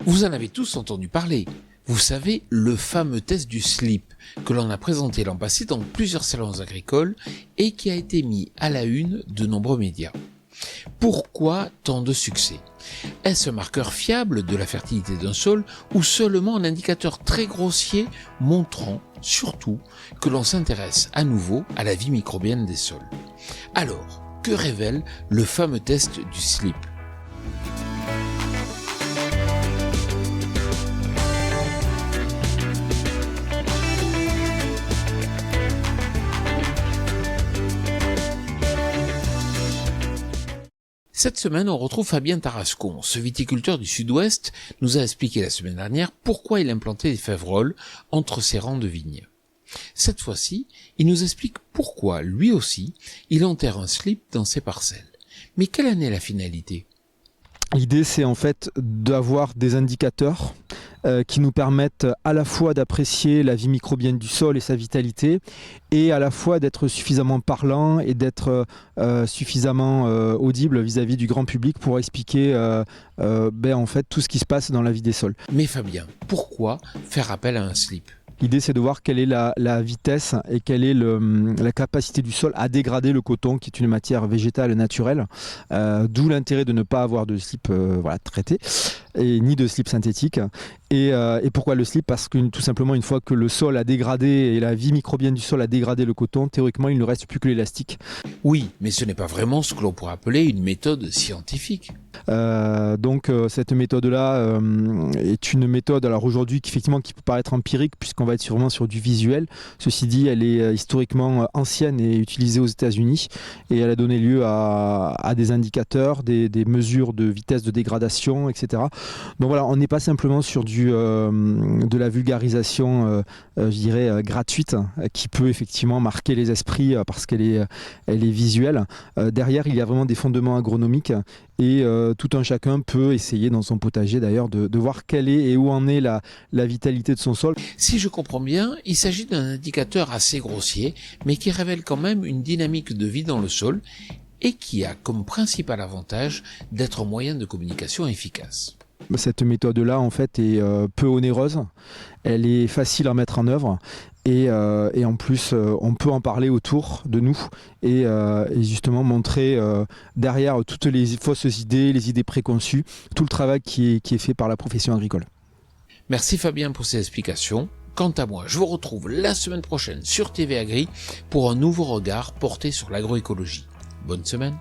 Vous en avez tous entendu parler. Vous savez, le fameux test du slip que l'on a présenté l'an passé dans plusieurs salons agricoles et qui a été mis à la une de nombreux médias. Pourquoi tant de succès? Est-ce un marqueur fiable de la fertilité d'un sol ou seulement un indicateur très grossier montrant surtout que l'on s'intéresse à nouveau à la vie microbienne des sols? Alors, que révèle le fameux test du slip? Cette semaine, on retrouve Fabien Tarascon. Ce viticulteur du Sud-Ouest nous a expliqué la semaine dernière pourquoi il implantait des féveroles entre ses rangs de vignes. Cette fois-ci, il nous explique pourquoi, lui aussi, il enterre un slip dans ses parcelles. Mais quelle en est la finalité? L'idée, c'est en fait d'avoir des indicateurs qui nous permettent à la fois d'apprécier la vie microbienne du sol et sa vitalité, et à la fois d'être suffisamment parlant et d'être suffisamment audible vis-à-vis du grand public pour expliquer en fait tout ce qui se passe dans la vie des sols. Mais Fabien, pourquoi faire appel à un slip? L'idée, c'est de voir quelle est la vitesse et quelle est la capacité du sol à dégrader le coton, qui est une matière végétale naturelle. D'où l'intérêt de ne pas avoir de slip traité, et ni de slip synthétique. Et pourquoi le slip? Parce que tout simplement, une fois que le sol a dégradé et la vie microbienne du sol a dégradé le coton, théoriquement, il ne reste plus que l'élastique. Oui, mais ce n'est pas vraiment ce que l'on pourrait appeler une méthode scientifique. Cette méthode-là est une méthode, alors aujourd'hui, qui peut paraître empirique, puisqu'on va être sûrement sur du visuel. Ceci dit, elle est historiquement ancienne et utilisée aux États-Unis, et elle a donné lieu à des indicateurs, des mesures de vitesse de dégradation, etc. Donc voilà, on n'est pas simplement sur de la vulgarisation, gratuite, qui peut effectivement marquer les esprits parce qu'elle est visuelle. Derrière, il y a vraiment des fondements agronomiques, et tout un chacun peut essayer dans son potager d'ailleurs de voir quelle est et où en est la vitalité de son sol. Si je comprends bien, il s'agit d'un indicateur assez grossier, mais qui révèle quand même une dynamique de vie dans le sol et qui a comme principal avantage d'être un moyen de communication efficace. Cette méthode-là, en fait, est peu onéreuse, elle est facile à mettre en œuvre, et en plus, on peut en parler autour de nous et justement montrer derrière toutes les fausses idées, les idées préconçues, tout le travail qui est fait par la profession agricole. Merci Fabien pour ces explications. Quant à moi, je vous retrouve la semaine prochaine sur TV Agri pour un nouveau regard porté sur l'agroécologie. Bonne semaine.